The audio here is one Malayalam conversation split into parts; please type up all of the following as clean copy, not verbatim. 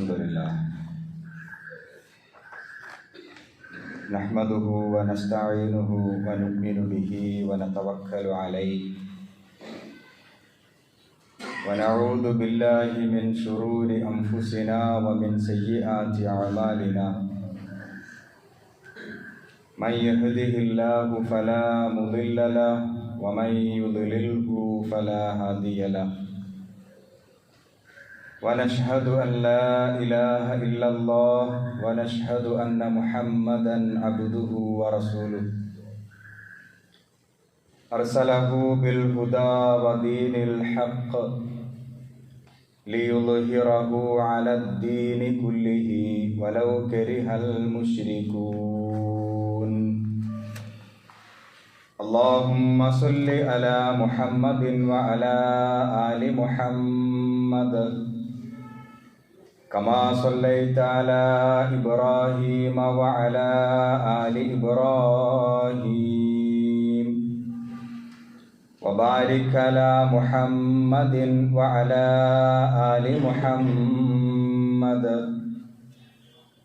الحمد لله نحمده ونستعينه ونؤمن به ونتوكل عليه ونعوذ بالله من شرور أنفسنا ومن سيئات أعمالنا من يهده الله فلا مضل له ومن يضلله فلا هادي له ونشهد أن لا إله إلا الله ونشهد أن محمدا عبده ورسوله أرسله بالهدى ودين الحق ليظهره على الدين كله ولو كره المشركون اللهم صل على محمد وعلى آل محمد كما صليت على إبراهيم وعلى آل إبراهيم وبارك على محمد وعلى آل محمد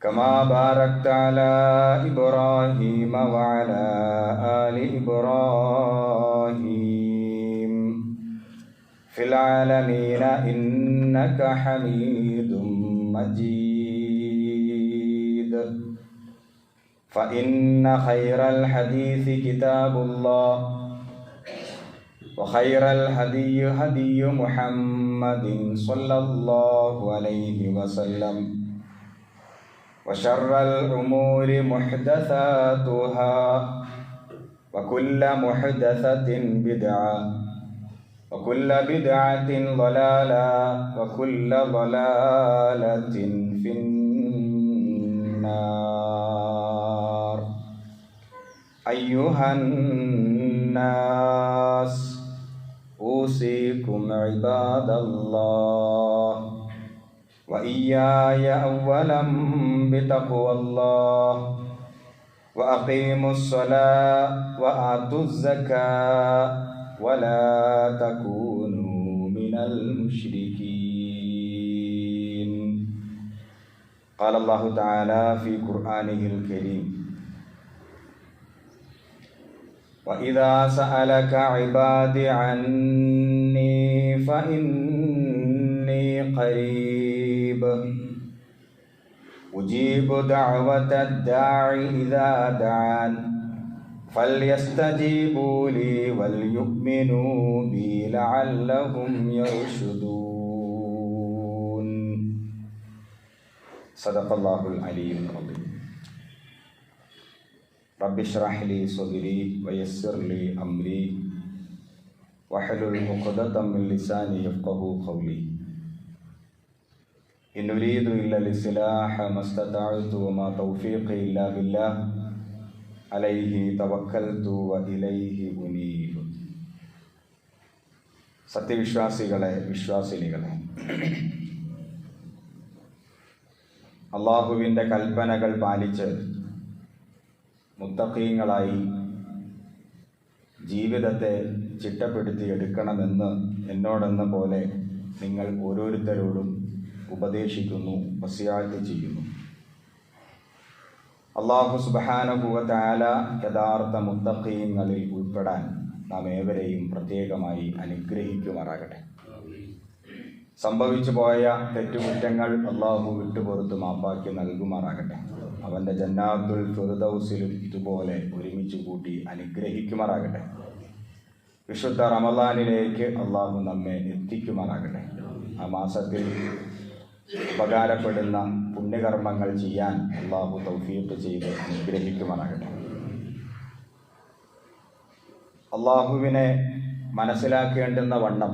كما باركت على إبراهيم وعلى آل إبراهيم في العالمين إنك حميد مجيد فإن خير الحديث كتاب الله وخير الهدي هدي محمد صلى الله عليه وسلم وشر الأمور محدثاتها وكل محدثة بدعة وكل بدعة ضلالة وكل ضلالة في النار أيها الناس أوصيكم عباد الله وإياي أولا بتقوى الله وأقيموا الصلاة وآتوا الزكاة ولا تكونوا من المشركين قال الله تعالى في قرآنه الكريم وإذا سألك عبادي عني فإني قريب أجيب دعوة الداعي إذا دعان فليستجيبوا لي وليؤمنوا بي لعلهم يرشدون صدق الله العلي العظيم رب اشرح لي صدري ويسر لي أمري واحلل عقدة من لساني يفقهوا قولي إن أريد إلا الإصلاح ما استطعت وما توفيقي إلا بالله അലൈഹി തവക്കൽതു വഇലൈഹി ഉനീബ്. സത്യവിശ്വാസികളെ, വിശ്വാസിനികളെ, അള്ളാഹുവിൻ്റെ കൽപ്പനകൾ പാലിച്ച് മുത്തഖീങ്ങളായി ജീവിതത്തെ ചിട്ടപ്പെടുത്തിയെടുക്കണമെന്ന് എന്നോടെന്ന പോലെ നിങ്ങൾ ഓരോരുത്തരോടും ഉപദേശിക്കുന്നു, വസിയത്ത് ചെയ്യുന്നു. അല്ലാഹു സുബ്ഹാനഹു വ തആല യഥാർത്ഥ മുത്തഖീങ്ങളിൽ ഉൾപ്പെടാൻ നാം ഏവരെയും പ്രത്യേകമായി അനുഗ്രഹിക്കുമാറാകട്ടെ. സംഭവിച്ചു പോയ തെറ്റുകുറ്റങ്ങൾ അല്ലാഹു വിട്ടുപുറത്ത് മാപ്പാക്കി നൽകുമാറാകട്ടെ. അവൻ്റെ ജന്നാത്തുൽ ഫിർദൗസിലും ഇതുപോലെ ഒരുമിച്ച് കൂട്ടി അനുഗ്രഹിക്കുമാറാകട്ടെ. വിശുദ്ധ റമളാനിലേക്ക് അല്ലാഹു നമ്മെ എത്തിക്കുമാറാകട്ടെ. ആ മാസത്തിൽ ഉപകാരപ്പെടുന്ന പുണ്യകർമ്മങ്ങൾ ചെയ്യാൻ അല്ലാഹു തൗഫീഖ് ചെയ്ത് അനുഗ്രഹിക്കുമാറാകട്ടെ. അല്ലാഹുവിനെ മനസ്സിലാക്കേണ്ടുന്ന വണ്ണം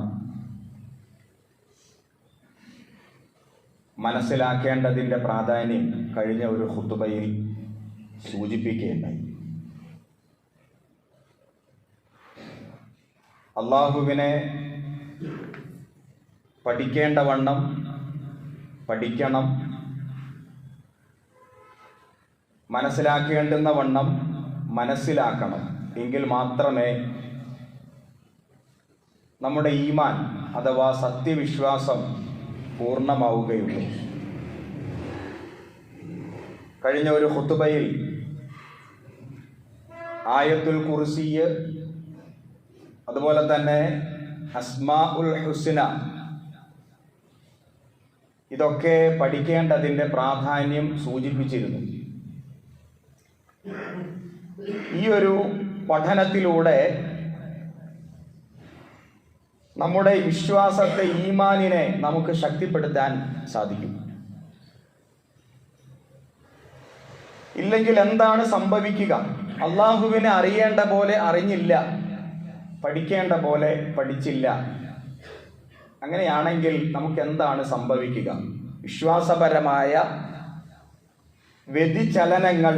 മനസ്സിലാക്കേണ്ടതിൻ്റെ പ്രാധാന്യം കഴിഞ്ഞ ഒരു ഖുതുബയിൽ സൂചിപ്പിക്കുകയുണ്ടായി. അല്ലാഹുവിനെ പഠിക്കേണ്ട വണ്ണം പഠിക്കണം, മനസ്സിലാക്കേണ്ടുന്ന വണ്ണം മനസ്സിലാക്കണം. എങ്കിൽ മാത്രമേ നമ്മുടെ ഈമാൻ അഥവാ സത്യവിശ്വാസം പൂർണ്ണമാവുകയുള്ളൂ. കഴിഞ്ഞ ഒരു ഖുതുബയിൽ ആയത്തുൽ കുർസി, അതുപോലെ തന്നെ അസ്മാഉൽ ഹുസ്ന, ഇതൊക്കെ പഠിക്കേണ്ടതിൻ്റെ പ്രാധാന്യം സൂചിപ്പിച്ചിരുന്നു. ഈ ഒരു പഠനത്തിലൂടെ നമ്മുടെ വിശ്വാസത്തെ, ഈമാനിനെ നമുക്ക് ശക്തിപ്പെടുത്താൻ സാധിക്കും. ഇല്ലെങ്കിൽ എന്താണ് സംഭവിക്കുക? അള്ളാഹുവിനെ അറിയേണ്ട പോലെ അറിഞ്ഞില്ല, പഠിക്കേണ്ട പോലെ പഠിച്ചില്ല. അങ്ങനെയാണെങ്കിൽ നമുക്ക് എന്താണ് സംഭവിക്കുക? വിശ്വാസപരമായ വ്യതിചലനങ്ങൾ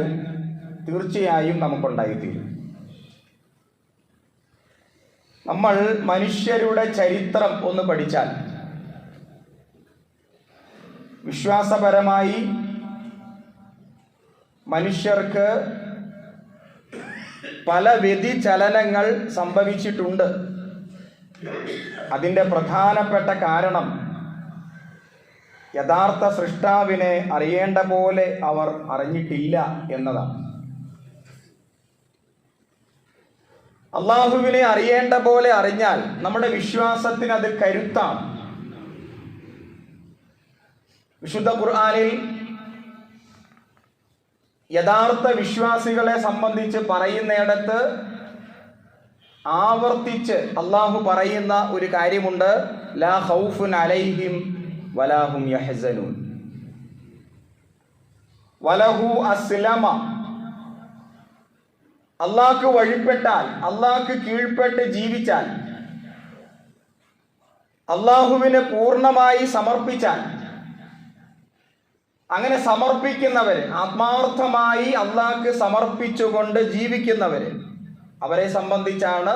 തീർച്ചയായും നമുക്കുണ്ടായിത്തീരും. നമ്മൾ മനുഷ്യരുടെ ചരിത്രം ഒന്ന് പഠിച്ചാൽ വിശ്വാസപരമായി മനുഷ്യർക്ക് പല വ്യതിചലനങ്ങൾ സംഭവിച്ചിട്ടുണ്ട്. അതിൻ്റെ പ്രധാനപ്പെട്ട കാരണം യഥാർത്ഥ സൃഷ്ടാവിനെ അറിയേണ്ട പോലെ അവർ അറിഞ്ഞിട്ടില്ല എന്നതാണ്. അള്ളാഹുവിനെ അറിയേണ്ട പോലെ അറിഞ്ഞാൽ നമ്മുടെ വിശ്വാസത്തിന് അത് കരുത്താണ്. വിശുദ്ധ ഖുർആനിൽ യഥാർത്ഥ വിശ്വാസികളെ സംബന്ധിച്ച് പറയുന്നിടത്ത് ആവർത്തിച്ച് അള്ളാഹു പറയുന്ന ഒരു കാര്യമുണ്ട്. ലാ ഖൗഫുൻ അലൈഹിം വലാ ഹും യഹ്സനൂൻ വലഹു അസ്ലമ. അള്ളാഹ്ക്ക് വഴിപ്പെട്ടാൽ, അള്ളാഹ്ക്ക് കീഴ്പ്പെട്ട് ജീവിച്ചാൽ, അള്ളാഹുവിനെ പൂർണ്ണമായി സമർപ്പിച്ചാൽ, അങ്ങനെ സമർപ്പിക്കുന്നവര്, ആത്മാർത്ഥമായി അള്ളാഹ്ക്ക് സമർപ്പിച്ചുകൊണ്ട് ജീവിക്കുന്നവര്, അവരെ സംബന്ധിച്ചാണ്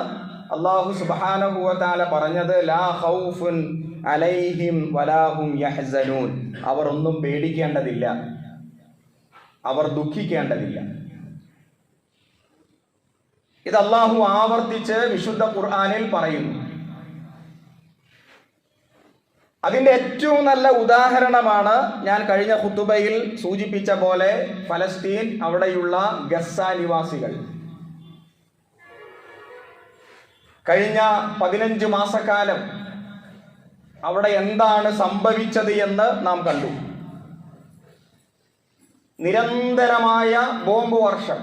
അള്ളാഹു സുബ്ഹാനഹു വ തആല പറഞ്ഞത് ലാ ഖൗഫുൻ അലൈഹിം വലാ ഹും യഹ്സനൂൻ. അവർ ഒന്നും പേടിക്കേണ്ടതില്ല, അവർ ദുഃഖിക്കേണ്ടതില്ല. ഇത് അള്ളാഹു ആവർത്തിച്ച് വിശുദ്ധ ഖുർആനിൽ പറയുന്നു. അതിൻ്റെ ഏറ്റവും നല്ല ഉദാഹരണമാണ് ഞാൻ കഴിഞ്ഞ ഖുതുബയിൽ സൂചിപ്പിച്ച പോലെ ഫലസ്തീൻ, അവിടെയുള്ള ഗസ നിവാസികൾ. കഴിഞ്ഞ 15 മാസക്കാലം അവിടെ എന്താണ് സംഭവിച്ചത് എന്ന് നാം കണ്ടു. നിരന്തരമായ ബോംബ് വർഷം.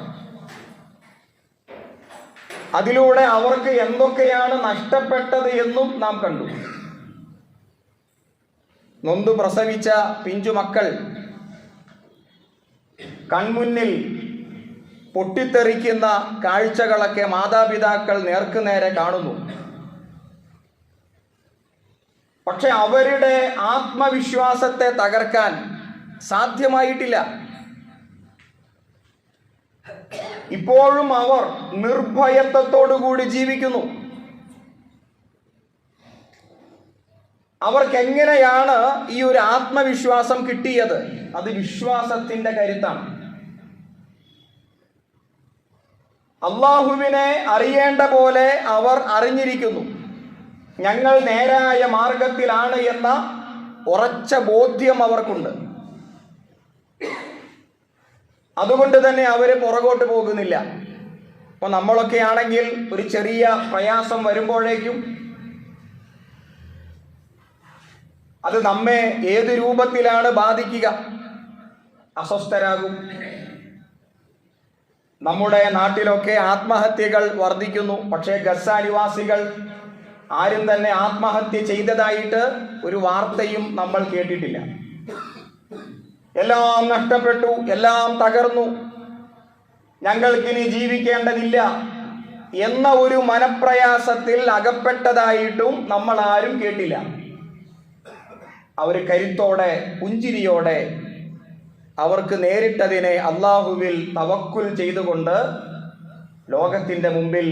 അതിലൂടെ അവർക്ക് എന്തൊക്കെയാണ് നഷ്ടപ്പെട്ടത് എന്നും നാം കണ്ടു. നൊന്തു പ്രസവിച്ച പിഞ്ചുമക്കൾ കൺമുന്നിൽ പൊട്ടിത്തെറിക്കുന്ന കാഴ്ചകളൊക്കെ മാതാപിതാക്കൾ നേർക്കുനേരെ കാണുന്നു. പക്ഷെ അവരുടെ ആത്മവിശ്വാസത്തെ തകർക്കാൻ സാധ്യമായിട്ടില്ല. ഇപ്പോഴും അവർ നിർഭയത്വത്തോടുകൂടി ജീവിക്കുന്നു. അവർക്കെങ്ങനെയാണ് ഈ ഒരു ആത്മവിശ്വാസം കിട്ടിയത്? അത് വിശ്വാസത്തിന്റെ കരുത്താണ്. അള്ളാഹുവിനെ അറിയേണ്ട പോലെ അവർ അറിഞ്ഞിരിക്കുന്നു. ഞങ്ങൾ നേരായ മാർഗത്തിലാണ് എന്ന ഉറച്ച ബോധ്യം അവർക്കുണ്ട്. അതുകൊണ്ട് തന്നെ അവർ പുറകോട്ട് പോകുന്നില്ല. അപ്പോൾ നമ്മളൊക്കെ ആണെങ്കിൽ ഒരു ചെറിയ പ്രയാസം വരുമ്പോഴേക്കും അത് നമ്മെ ഏത് രൂപത്തിലാണ് ബാധിക്കുക? അസ്വസ്ഥരാകും. നമ്മുടെ നാട്ടിലൊക്കെ ആത്മഹത്യകൾ വർദ്ധിക്കുന്നു. പക്ഷേ ഗസ നിവാസികൾ ആരും തന്നെ ആത്മഹത്യ ചെയ്തതായിട്ട് ഒരു വാർത്തയും നമ്മൾ കേട്ടിട്ടില്ല. എല്ലാം നഷ്ടപ്പെട്ടു, എല്ലാം തകർന്നു, ഞങ്ങൾക്കിനി ജീവിക്കേണ്ടതില്ല എന്ന ഒരു മനപ്രയാസത്തിൽ അകപ്പെട്ടതായിട്ടും നമ്മൾ ആരും കേട്ടില്ല. അവർ കരുത്തോടെ, പുഞ്ചിരിയോടെ അവർക്ക് നേരിട്ടതിനെ അള്ളാഹുവിൽ തവക്കുൽ ചെയ്തുകൊണ്ട് ലോകത്തിൻ്റെ മുമ്പിൽ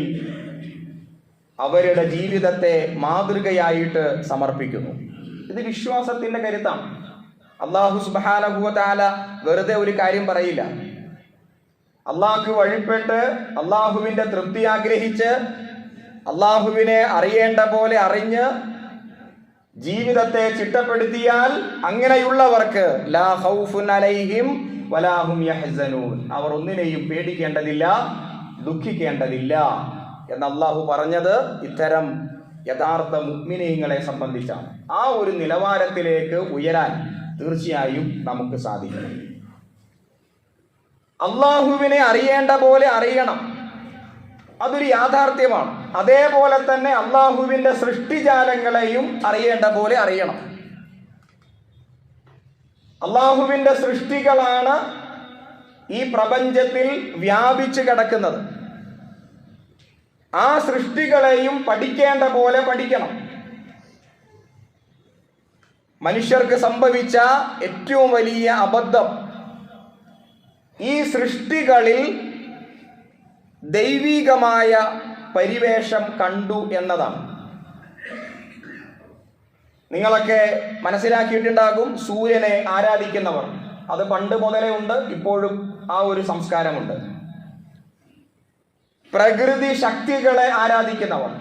അവരുടെ ജീവിതത്തെ മാതൃകയായിട്ട് സമർപ്പിക്കുന്നു. ഇത് വിശ്വാസത്തിൻ്റെ കരുത്താണ്. അള്ളാഹു സുബ്ഹാനഹു വ തആല വെറുതെ ഒരു കാര്യം പറയില്ല. അള്ളാഹ്ക്ക് വഴിപ്പെട്ട് അള്ളാഹുവിൻ്റെ തൃപ്തി ആഗ്രഹിച്ച് അള്ളാഹുവിനെ അറിയേണ്ട പോലെ അറിഞ്ഞ് ജീവിതത്തെ ചിട്ടപ്പെടുത്തിയാൽ അങ്ങനെയുള്ളവർക്ക് ലാ ഖൗഫുൻ അലൈഹിം വലാഹും യഹ്സനൂൻ, അവർ ഒന്നിനെയും പേടിക്കേണ്ടതില്ല, ദുഃഖിക്കേണ്ടതില്ല എന്ന് അള്ളാഹു പറഞ്ഞത് ഇത്തരം യഥാർത്ഥ മുഅ്മിനീങ്ങളെ സംബന്ധിച്ചാണ്. ആ ഒരു നിലവാരത്തിലേക്ക് ഉയരാൻ തീർച്ചയായും നമുക്ക് സാധിക്കണം. അള്ളാഹുവിനെ അറിയേണ്ട പോലെ അറിയണം, അതൊരു യാഥാർത്ഥ്യമാണ്. അതേപോലെ തന്നെ അള്ളാഹുവിൻ്റെ സൃഷ്ടിജാലങ്ങളെയും അറിയേണ്ട പോലെ അറിയണം. അള്ളാഹുവിൻ്റെ സൃഷ്ടികളാണ് ഈ പ്രപഞ്ചത്തിൽ വ്യാപിച്ചു കിടക്കുന്നത്. ആ സൃഷ്ടികളെയും പഠിക്കേണ്ട പോലെ പഠിക്കണം. മനുഷ്യർക്ക് സംഭവിച്ച ഏറ്റവും വലിയ അബദ്ധം ഈ സൃഷ്ടികളിൽ ദൈവികമായ പരിവേഷം കണ്ടു എന്നതാണ്. നിങ്ങളൊക്കെ മനസ്സിലാക്കിയിട്ടുണ്ടാകും, സൂര്യനെ ആരാധിക്കുന്നവർ, അത് പണ്ട് മുതലേ ഉണ്ട്, ഇപ്പോഴും ആ ഒരു സംസ്കാരമുണ്ട്. പ്രകൃതി ശക്തികളെ ആരാധിക്കുന്നവർ,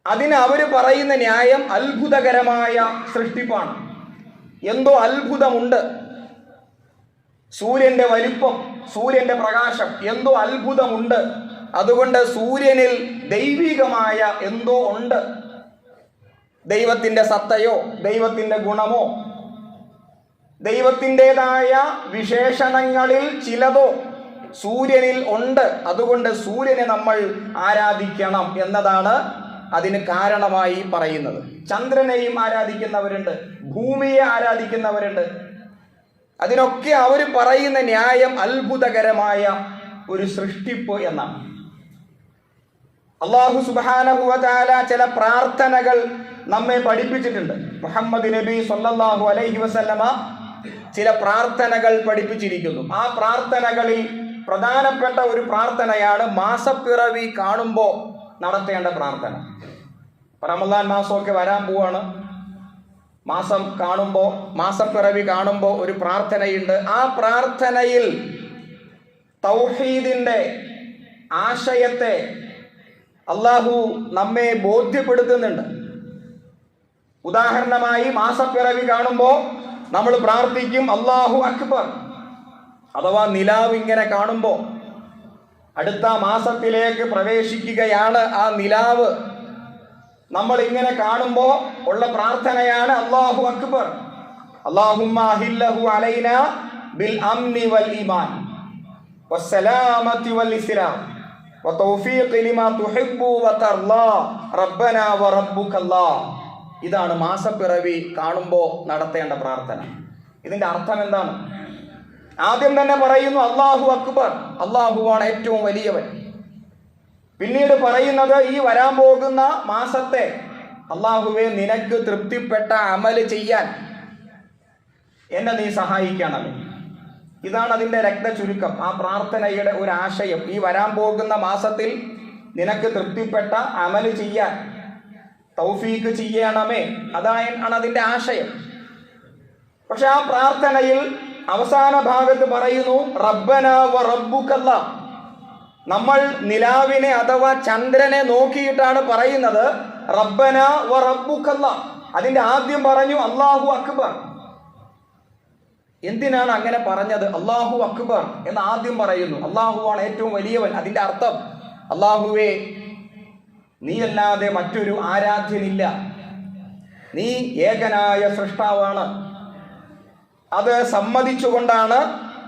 അതിന് അവർ പറയുന്ന ന്യായം അത്ഭുതകരമായ സൃഷ്ടിപ്പാണ്, എന്തോ അത്ഭുതമുണ്ട്, സൂര്യന്റെ വലിപ്പം, സൂര്യന്റെ പ്രകാശം, എന്തോ അത്ഭുതമുണ്ട്, അതുകൊണ്ട് സൂര്യനിൽ ദൈവികമായ എന്തോ ഉണ്ട്, ദൈവത്തിന്റെ സത്തയോ ദൈവത്തിന്റെ ഗുണമോ ദൈവത്തിൻ്റെതായ വിശേഷണങ്ങളിൽ ചിലതോ സൂര്യനിൽ ഉണ്ട്, അതുകൊണ്ട് സൂര്യനെ നമ്മൾ ആരാധിക്കണം എന്നതാണ് അതിന് കാരണമായി പറയുന്നത്. ചന്ദ്രനെയും ആരാധിക്കുന്നവരുണ്ട്, ഭൂമിയെ ആരാധിക്കുന്നവരുണ്ട്. അതിനൊക്കെ അവർ പറയുന്ന ന്യായം അത്ഭുതകരമായ ഒരു സൃഷ്ടിപ്പ് എന്നാണ്. അല്ലാഹു സുബ്ഹാനഹു വ തആല ചില പ്രാർത്ഥനകൾ നമ്മെ പഠിപ്പിച്ചിട്ടുണ്ട്. മുഹമ്മദ് നബി സ്വല്ലല്ലാഹു അലൈഹി വസല്ലമ ചില പ്രാർത്ഥനകൾ പഠിപ്പിച്ചിരിക്കുന്നു. ആ പ്രാർത്ഥനകളിൽ പ്രധാനപ്പെട്ട ഒരു പ്രാർത്ഥനയാണ് മാസപ്പിറവി കാണുമ്പോൾ നടത്തേണ്ട പ്രാർത്ഥന. റമദാൻ മാസമൊക്കെ വരാൻ പോവാണ്. മാസപ്പിറവി കാണുമ്പോൾ ഒരു പ്രാർത്ഥനയുണ്ട്. ആ പ്രാർത്ഥനയിൽ തൗഹീദിന്റെ ആശയത്തെ അള്ളാഹു നമ്മെ ബോധ്യപ്പെടുത്തുന്നുണ്ട്. ഉദാഹരണമായി മാസപ്പിറവി കാണുമ്പോൾ നമ്മൾ പ്രാർത്ഥിക്കും അല്ലാഹു അക്ബർ, അഥവാ നിലാവ് ഇങ്ങനെ കാണുമ്പോൾ അടുത്ത മാസത്തിലേക്ക് പ്രവേശിക്കുകയാണ് ആ നിലാവ്. നമ്മൾ ഇങ്ങനെ കാണുമ്പോൾ ഉള്ള പ്രാർത്ഥനയാണ് അല്ലാഹു അക്ബർ, അല്ലാഹുമ്മ അഹില്ലഹു അലൈനാ ബിൽ അംനി വൽ ഈമാൻ വസ്സലാമത്തി വൽ ഇസ്ലാം വതൗഫീഖി ലിമാ തുഹിബ്ബു വതർലാ റബ്ബനാ വറബ്ബുകല്ലാഹ്. ഇതാണ് മാസപ്പിറവി കാണുമ്പോൾ നടത്തേണ്ട പ്രാർത്ഥന. ഇതിന്റെ അർത്ഥം എന്താണ്? ആദ്യം തന്നെ പറയുന്നു അല്ലാഹു അക്ബർ, അല്ലാഹുവാണ് ഏറ്റവും വലിയവൻ. പിന്നീട് പറയുന്നത് ഈ വരാൻ പോകുന്ന മാസത്തെ അല്ലാഹുവേ നിനക്ക് തൃപ്തിപ്പെട്ട അമല് ചെയ്യാൻ എന്നെ നീ സഹായിക്കണം. ഇതാണ് അതിൻ്റെ ചുരുക്കം. ആ പ്രാർത്ഥനയുടെ ഒരു ആശയം, ഈ വരാൻ പോകുന്ന മാസത്തിൽ നിനക്ക് തൃപ്തിപ്പെട്ട അമല് ചെയ്യാൻ തൗഫീക്ക് ചെയ്യണമേ, അതാണ് അതിൻ്റെ ആശയം. പക്ഷെ ആ പ്രാർത്ഥനയിൽ അവസാന ഭാഗത്ത് പറയുന്നു റബ്ബനാ വ റബ്ബുകല്ലാഹ്. നമ്മൾ നിലാവിനെ അഥവാ ചന്ദ്രനെ നോക്കിയിട്ടാണ് പറയുന്നത് റബ്ബനാ വ റബ്ബുകല്ലാഹ്. അതിന്റെ ആദ്യം പറഞ്ഞു അല്ലാഹു അക്ബർ. എന്തിനാണ് അങ്ങനെ പറഞ്ഞത്? അല്ലാഹു അക്ബർ എന്ന് ആദ്യം പറയുന്നു. അല്ലാഹുവാണ് ഏറ്റവും വലിയവൻ. അതിന്റെ അർത്ഥം അല്ലാഹുവേ നീയല്ലാതെ മറ്റൊരു ആരാധ്യനില്ല, നീ ഏകനായ സൃഷ്ടാവാണ്. അത് സമ്മതിച്ചുകൊണ്ടാണ്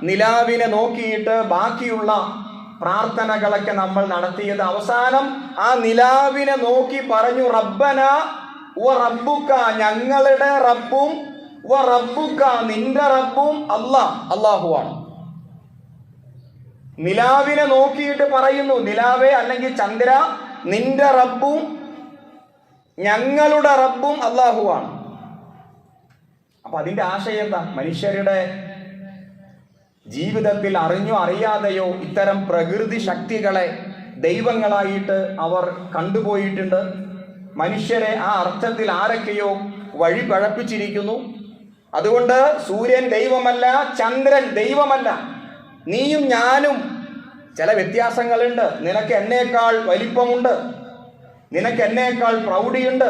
നിലാവിനെ നോക്കിയിട്ട് ബാക്കിയുള്ള പ്രാർത്ഥനകളൊക്കെ നമ്മൾ നടത്തിയത്. അവസാനം ആ നിലാവിനെ നോക്കി പറഞ്ഞു റബ്ബന വ റബ്ബുക, ഞങ്ങളുടെ റബ്ബും വ റബ്ബുക, നിന്റെ റബ്ബും അല്ലാഹുവാണ്. നിലാവിനെ നോക്കിയിട്ട് പറയുന്നു നിലാവേ അല്ലെങ്കിൽ ചന്ദ്ര, നിന്റെ റബ്ബും ഞങ്ങളുടെ റബ്ബും അല്ലാഹുവാണ്. അപ്പൊ അതിന്റെ ആശയം എന്താ? മനുഷ്യരുടെ ജീവിതത്തിൽ അറിഞ്ഞോ അറിയാതെയോ ഇത്തരം പ്രകൃതി ശക്തികളെ ദൈവങ്ങളായിട്ട് അവർ കണ്ടുപോയിട്ടുണ്ട്. മനുഷ്യരെ ആ അർത്ഥത്തിൽ ആരൊക്കെയോ വഴി പഴപ്പിച്ചിരിക്കുന്നു. അതുകൊണ്ട് സൂര്യൻ ദൈവമല്ല, ചന്ദ്രൻ ദൈവമല്ല. നീയും ഞാനും ചില വ്യത്യാസങ്ങളുണ്ട്. നിനക്ക് എന്നേക്കാൾ വലിപ്പമുണ്ട്, നിനക്ക് എന്നേക്കാൾ പ്രൗഢിയുണ്ട്.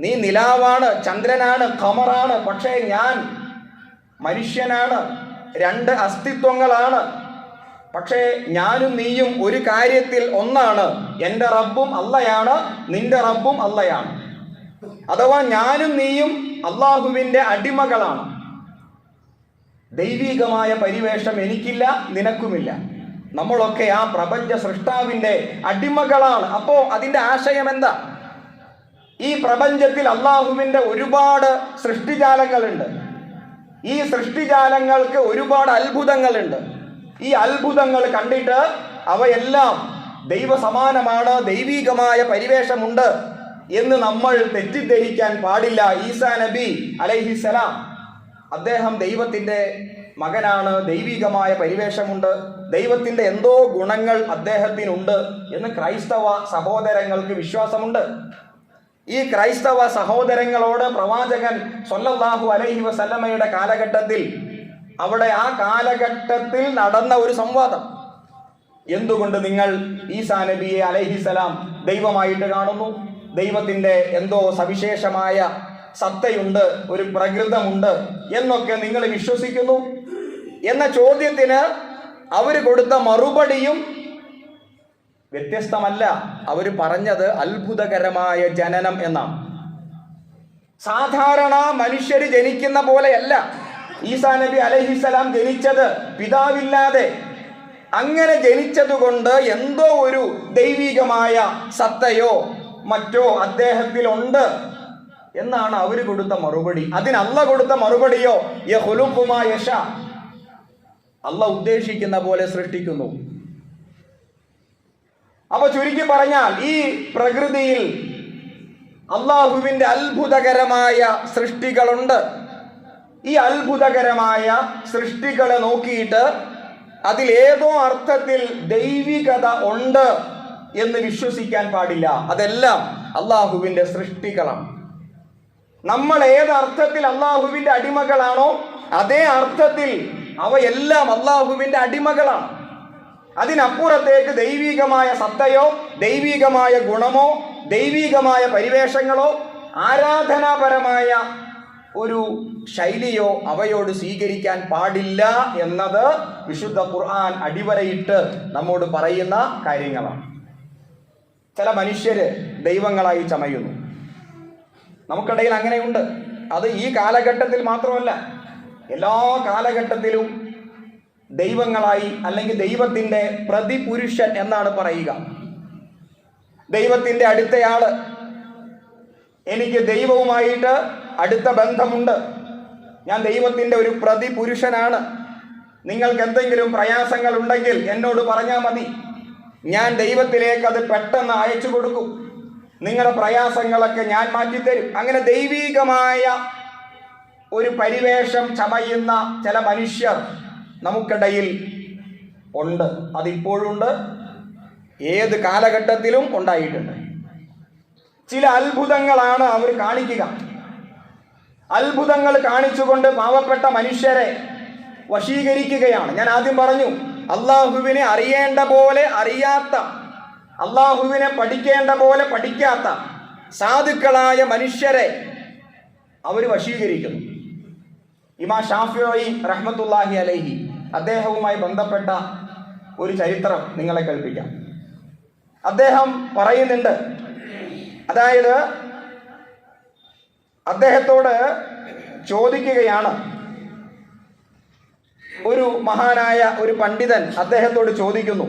നീ നിലാവാണ്, ചന്ദ്രനാണ്, ഖമറാണ്. പക്ഷേ ഞാൻ മനുഷ്യനാണ്, രണ്ട് അസ്തിത്വങ്ങളാണ്. പക്ഷേ ഞാനും നീയും ഒരു കാര്യത്തിൽ ഒന്നാണ്. എൻ്റെ റബ്ബും അള്ളയാണ്, നിന്റെ റബ്ബും അള്ളയാണ്. അഥവാ ഞാനും നീയും അള്ളാഹുവിൻ്റെ അടിമകളാണ്. ദൈവികമായ പരിവേഷം എനിക്കില്ല, നിനക്കുമില്ല. നമ്മളൊക്കെ ആ പ്രപഞ്ച സൃഷ്ടാവിൻ്റെ അടിമകളാണ്. അപ്പോൾ അതിൻ്റെ ആശയം എന്താ? ഈ പ്രപഞ്ചത്തിൽ അള്ളാഹുവിൻ്റെ ഒരുപാട് സൃഷ്ടിജാലങ്ങളുണ്ട്. ഈ സൃഷ്ടിജാലങ്ങൾക്ക് ഒരുപാട് അത്ഭുതങ്ങളുണ്ട്. ഈ അത്ഭുതങ്ങൾ കണ്ടിട്ട് അവയെല്ലാം ദൈവസമാനമാണ്, ദൈവികമായ പരിവേഷമുണ്ട് എന്ന് നമ്മൾ തെറ്റിദ്ധരിക്കാൻ പാടില്ല. ഈസാ നബി അലൈഹിസ്സലാം അദ്ദേഹം ദൈവത്തിൻ്റെ മകനാണ്, ദൈവികമായ പരിവേഷമുണ്ട്, ദൈവത്തിൻ്റെ എന്തോ ഗുണങ്ങൾ അദ്ദേഹത്തിനുണ്ട് എന്ന് ക്രൈസ്തവ സഹോദരങ്ങൾക്ക് വിശ്വാസമുണ്ട്. ഈ ക്രൈസ്തവ സഹോദരങ്ങളോട് പ്രവാചകൻ സ്വല്ലല്ലാഹു അലൈഹി വസല്ലമയുടെ കാലഘട്ടത്തിൽ അവിടെ ആ കാലഘട്ടത്തിൽ നടന്ന ഒരു സംവാദം. എന്തുകൊണ്ട് നിങ്ങൾ ഈസാ നബിയെ അലൈഹിസ്സലാം ദൈവമായിട്ട് കാണുന്നു? ദൈവത്തിൻ്റെ എന്തോ സവിശേഷമായ സത്തയുണ്ട്, ഒരു പ്രകൃതമുണ്ട് എന്നൊക്കെ നിങ്ങൾ വിശ്വസിക്കുന്നു എന്ന ചോദ്യത്തിന് അവർ കൊടുത്ത മറുപടിയും വ്യത്യസ്തമല്ല. അവർ പറഞ്ഞത് അത്ഭുതകരമായ ജനനം എന്നാണ്. സാധാരണ മനുഷ്യർ ജനിക്കുന്ന പോലെയല്ല ഈസാ നബി അലൈഹിസ്സലാം ജനിച്ചത്, പിതാവില്ലാതെ. അങ്ങനെ ജനിച്ചതുകൊണ്ട് എന്തോ ഒരു ദൈവികമായ സത്തയോ മറ്റോ അദ്ദേഹത്തിലുണ്ട് എന്നാണ് അവർ കൊടുത്ത മറുപടി. അതിന് അള്ള കൊടുത്ത മറുപടിയോ യഖ്ലുഖു മാ യശാ, അള്ള ഉദ്ദേശിക്കുന്ന പോലെ സൃഷ്ടിക്കുന്നു. അപ്പൊ ചുരുക്കി പറഞ്ഞാൽ ഈ പ്രകൃതിയിൽ അള്ളാഹുവിൻ്റെ അത്ഭുതകരമായ സൃഷ്ടികളുണ്ട്. ഈ അത്ഭുതകരമായ സൃഷ്ടികളെ നോക്കിയിട്ട് അതിലേതോ അർത്ഥത്തിൽ ദൈവികത ഉണ്ട് എന്ന് വിശ്വസിക്കാൻ പാടില്ല. അതെല്ലാം അള്ളാഹുവിൻ്റെ സൃഷ്ടികളാണ്. നമ്മൾ ഏതർത്ഥത്തിൽ അള്ളാഹുവിൻ്റെ അടിമകളാണോ അതേ അർത്ഥത്തിൽ അവയെല്ലാം അള്ളാഹുവിൻ്റെ അടിമകളാണ്. അതിനപ്പുറത്തേക്ക് ദൈവികമായ സത്തയോ ദൈവികമായ ഗുണമോ ദൈവികമായ പരിവേഷങ്ങളോ ആരാധനാപരമായ ഒരു ശൈലിയോ അവയോട് സ്വീകരിക്കാൻ പാടില്ല എന്നത് വിശുദ്ധ ഖുർആൻ അടിവരയിട്ട് നമ്മോട് പറയുന്ന കാര്യങ്ങളാണ്. ചില മനുഷ്യര് ദൈവങ്ങളായി ചമയുന്നു. നമുക്കിടയിൽ അങ്ങനെയുണ്ട്. അത് ഈ കാലഘട്ടത്തിൽ മാത്രമല്ല, എല്ലാ കാലഘട്ടത്തിലും ദൈവങ്ങളായി അല്ലെങ്കിൽ ദൈവത്തിൻ്റെ പ്രതിപുരുഷൻ എന്നാണ് പറയുക. ദൈവത്തിൻ്റെ അടുത്തയാള്, എനിക്ക് ദൈവവുമായിട്ട് അടുത്ത ബന്ധമുണ്ട്, ഞാൻ ദൈവത്തിൻ്റെ ഒരു പ്രതിപുരുഷനാണ്, നിങ്ങൾക്ക് എന്തെങ്കിലും പ്രയാസങ്ങൾ ഉണ്ടെങ്കിൽ എന്നോട് പറഞ്ഞാൽ മതി, ഞാൻ ദൈവത്തിലേക്ക് അത് പെട്ടെന്ന് അയച്ചു കൊടുക്കും, നിങ്ങളുടെ പ്രയാസങ്ങളൊക്കെ ഞാൻ മാറ്റിത്തരും. അങ്ങനെ ദൈവികമായ ഒരു പരിവേഷം ചമയുന്ന ചില മനുഷ്യർ നമുക്കിടയിൽ ഉണ്ട്. അതിപ്പോഴുണ്ട്, ഏത് കാലഘട്ടത്തിലും ഉണ്ടായിട്ടുണ്ട്. ചില അത്ഭുതങ്ങളാണ് അവർ കാണിക്കുക. അത്ഭുതങ്ങൾ കാണിച്ചുകൊണ്ട് പാവപ്പെട്ട മനുഷ്യരെ വശീകരിക്കുകയാണ്. ഞാൻ ആദ്യം പറഞ്ഞു, അള്ളാഹുവിനെ അറിയേണ്ട പോലെ അറിയാത്ത, അള്ളാഹുവിനെ പഠിക്കേണ്ട പോലെ പഠിക്കാത്ത സാധുക്കളായ മനുഷ്യരെ അവർ വശീകരിക്കുന്നു. ഇമാം ഷാഫിഈ റഹ്മത്തുള്ളാഹി അലൈഹി അദ്ദേഹവുമായി ബന്ധപ്പെട്ട ഒരു ചരിത്രം നിങ്ങളെ കേൾപ്പിക്കാം. അദ്ദേഹം പറയുന്നുണ്ട്, അതായത് അദ്ദേഹത്തോട് ചോദിക്കുകയാണ്, ഒരു മഹാനായ ഒരു പണ്ഡിതൻ അദ്ദേഹത്തോട് ചോദിക്കുന്നു,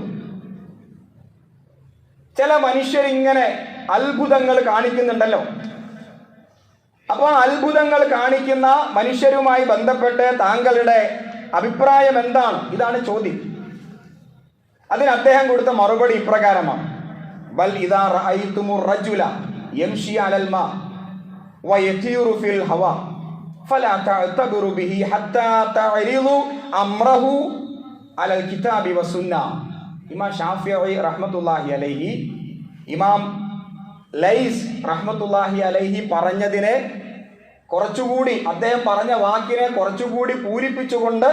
ചില മനുഷ്യരിങ്ങനെ അത്ഭുതങ്ങൾ കാണിക്കുന്നുണ്ടല്ലോ, അപ്പോൾ അത്ഭുതങ്ങൾ കാണിക്കുന്ന മനുഷ്യരുമായി ബന്ധപ്പെട്ട് താങ്കളുടെ അഭിപ്രായം എന്താണ്? ഇതാണ് ചോദ്യം. അതിന് അദ്ദേഹം കൊടുത്ത മറുപടി ഇപ്രകാരമാണ്: ബൽ ഇദാ റഅയ്തുമുർ റജുല യംശി അലൽ മാ വയതീറു ഫിൽ ഹവാ ഫലാ തഅതബിറു ബിഹി ഹത്താ തഅരിദു അംറഹു അലൽ കിതാബി വസുന്ന. ഇമാം ഷാഫിഈ റഹ്മത്തുള്ളാഹി അലൈഹി ഇമാം ലൈസ് റഹ്മത്തുള്ളാഹി അലൈഹി പറഞ്ഞതിനെ കുറച്ചുകൂടി, അദ്ദേഹം പറഞ്ഞ വാക്കിനെ കുറച്ചുകൂടി പൂരിപ്പിച്ചുകൊണ്ട്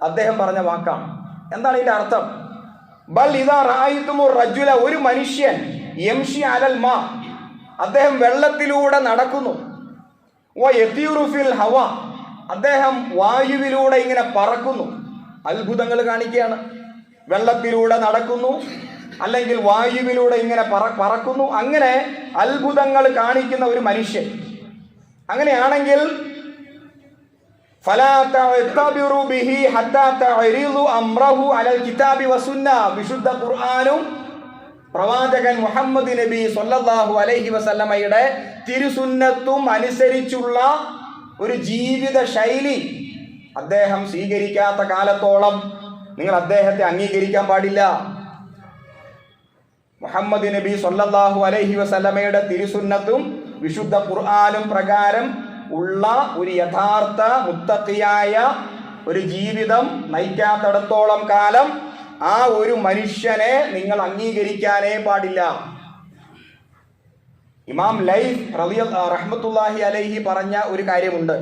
അദ്ദേഹം പറഞ്ഞ വാക്കാണ്. എന്താണ് ഇതിന്റെ അർത്ഥം? ബൽ ഇദാ റഅയ്തുമുർ റജുല, ഒരു മനുഷ്യൻ, യംശി അലൽ മാ, അദ്ദേഹം വെള്ളത്തിലൂടെ നടക്കുന്നു, വയതീറു ഫിൽ ഹവാ, അദ്ദേഹം വായുവിലൂടെ ഇങ്ങനെ പറക്കുന്നു, അത്ഭുതങ്ങൾ കാണിക്കുകയാണ്. വെള്ളത്തിലൂടെ നടക്കുന്നു, അല്ലെങ്കിൽ വായുവിലൂടെ ഇങ്ങനെ പറക്കുന്നു. അങ്ങനെ അത്ഭുതങ്ങൾ കാണിക്കുന്ന ഒരു മനുഷ്യൻ. അങ്ങനെയാണെങ്കിൽ വിശുദ്ധ ഖുർആനും പ്രവാചകൻ മുഹമ്മദ് നബി സ്വല്ലല്ലാഹു അലൈഹി വസല്ലമയുടെ തിരുസുന്നത്തും അനുസരിച്ചുള്ള ഒരു ജീവിത ശൈലി അദ്ദേഹം സ്വീകരിക്കാത്ത കാലത്തോളം നിങ്ങൾ അദ്ദേഹത്തെ അംഗീകരിക്കാൻ പാടില്ല. മുഹമ്മദ് നബി സ്വല്ലല്ലാഹു അലൈഹി വസല്ലമയുടെ തിരുസുന്നത്തും വിശുദ്ധ ഖുർആനും പ്രകാരം ഉള്ള ഒരു യഥാർത്ഥ മുത്തഖിയായ ഒരു ജീവിതം നയിക്കാത്തിടത്തോളം കാലം ആ ഒരു മനുഷ്യനെ നിങ്ങൾ അംഗീകരിക്കാനേ പാടില്ല. ഇമാം ലൈസ് റഹ്മത്തുള്ളാഹി അലൈഹി പറഞ്ഞ ഒരു കാര്യമുണ്ട്.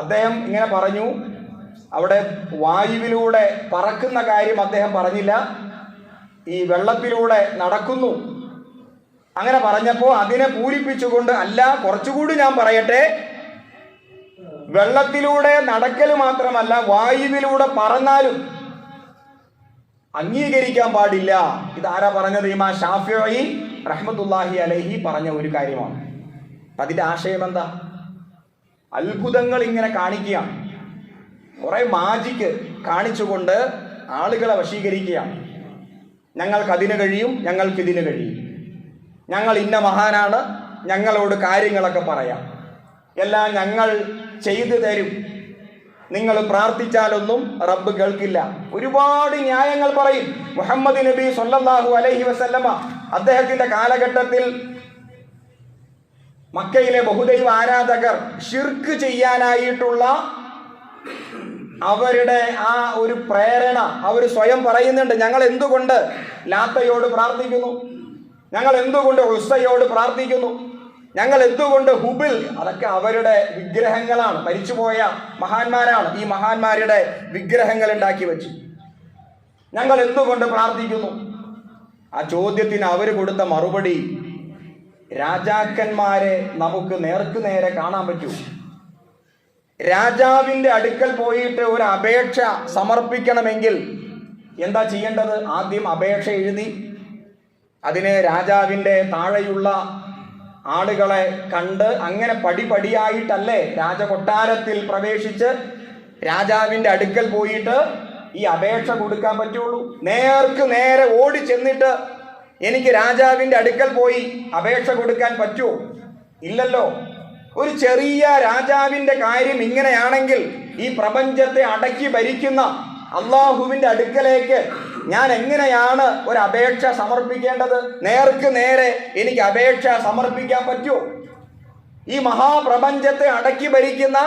അദ്ദേഹം ഇങ്ങനെ പറഞ്ഞു, അവിടെ വായുവിലൂടെ പറക്കുന്ന കാര്യം അദ്ദേഹം പറഞ്ഞില്ല, ഈ വെള്ളത്തിലൂടെ നടക്കുന്നു അങ്ങനെ പറഞ്ഞപ്പോൾ അതിനെ പൂരിപ്പിച്ചുകൊണ്ട്, അല്ല കുറച്ചുകൂടി ഞാൻ പറയട്ടെ, വെള്ളത്തിലൂടെ നടക്കൽ മാത്രമല്ല വായുവിലൂടെ പറന്നാലും അംഗീകരിക്കാൻ പാടില്ല. ഇതാരാ പറഞ്ഞത്? ഇമാം ഷാഫിഈ റഹ്മത്തുള്ളാഹി അലൈഹി പറഞ്ഞ ഒരു കാര്യമാണ്. അതിന്റെ ആശയം എന്താ? അത്ഭുതങ്ങൾ ഇങ്ങനെ കാണിക്കുകയാണ്, കുറെ മാജിക്ക് കാണിച്ചുകൊണ്ട് ആളുകളെ വശീകരിക്കുകയാണ്. ഞങ്ങൾക്കതിന് കഴിയും, ഞങ്ങൾക്കിതിന് കഴിയും, ഞങ്ങൾ ഇന്ന മഹാനാണ്, ഞങ്ങളോട് കാര്യങ്ങളൊക്കെ പറയാം, എല്ലാം ഞങ്ങൾ ചെയ്തു തരും, നിങ്ങൾ പ്രാർത്ഥിച്ചാലൊന്നും റബ്ബ് കേൾക്കില്ല. ഒരുപാട് ന്യായങ്ങൾ പറയും. മുഹമ്മദ് നബി സ്വല്ലല്ലാഹു അലൈഹി വസല്ലമ അദ്ദേഹത്തിന്റെ കാലഘട്ടത്തിൽ മക്കയിലെ ബഹുദൈവ ആരാധകർ ഷിർക്ക് ചെയ്യാനായിട്ടുള്ള അവരുടെ ആ ഒരു പ്രേരണ അവർ സ്വയം പറയുന്നുണ്ട്. ഞങ്ങൾ എന്തുകൊണ്ട് ലാത്തയോട് പ്രാർത്ഥിക്കുന്നു, ഞങ്ങൾ എന്തുകൊണ്ട് ഉസ്സയോട് പ്രാർത്ഥിക്കുന്നു, ഞങ്ങൾ എന്തുകൊണ്ട് ഹുബിൽ, അതൊക്കെ അവരുടെ വിഗ്രഹങ്ങളാണ്, മരിച്ചുപോയ മഹാന്മാരാണ്. ഈ മഹാന്മാരുടെ വിഗ്രഹങ്ങൾ ഉണ്ടാക്കി വെച്ചു. ഞങ്ങൾ എന്തുകൊണ്ട് പ്രാർത്ഥിക്കുന്നു? ആ ചോദ്യത്തിന് അവർ കൊടുത്ത മറുപടി, രാജാക്കന്മാരെ നമുക്ക് നേർക്കുനേരെ കാണാൻ പറ്റൂ. രാജാവിൻ്റെ അടുക്കൽ പോയിട്ട് ഒരു അപേക്ഷ സമർപ്പിക്കണമെങ്കിൽ എന്താ ചെയ്യേണ്ടത്? ആദ്യം അപേക്ഷ എഴുതി അതിന് രാജാവിൻ്റെ താഴെയുള്ള ആളുകളെ കണ്ട് അങ്ങനെ പടിപടിയായിട്ടല്ലേ രാജകൊട്ടാരത്തിൽ പ്രവേശിച്ച് രാജാവിൻ്റെ അടുക്കൽ പോയിട്ട് ഈ അപേക്ഷ കൊടുക്കാൻ പറ്റുള്ളൂ. നേർക്ക് നേരെ ഓടി ചെന്നിട്ട് എനിക്ക് രാജാവിൻ്റെ അടുക്കൽ പോയി അപേക്ഷ കൊടുക്കാൻ പറ്റുമോ? ഇല്ലല്ലോ. ഒരു ചെറിയ രാജാവിൻ്റെ കാര്യം ഇങ്ങനെയാണെങ്കിൽ ഈ പ്രപഞ്ചത്തെ അടക്കി ഭരിക്കുന്ന അള്ളാഹുവിൻ്റെ അടുക്കലേക്ക് ഞാൻ എങ്ങനെയാണ് ഒരു അപേക്ഷ സമർപ്പിക്കേണ്ടത്? നേർക്ക് നേരെ എനിക്ക് അപേക്ഷ സമർപ്പിക്കാൻ പറ്റുമോ? ഈ മഹാപ്രപഞ്ചത്തെ അടക്കി ഭരിക്കുന്ന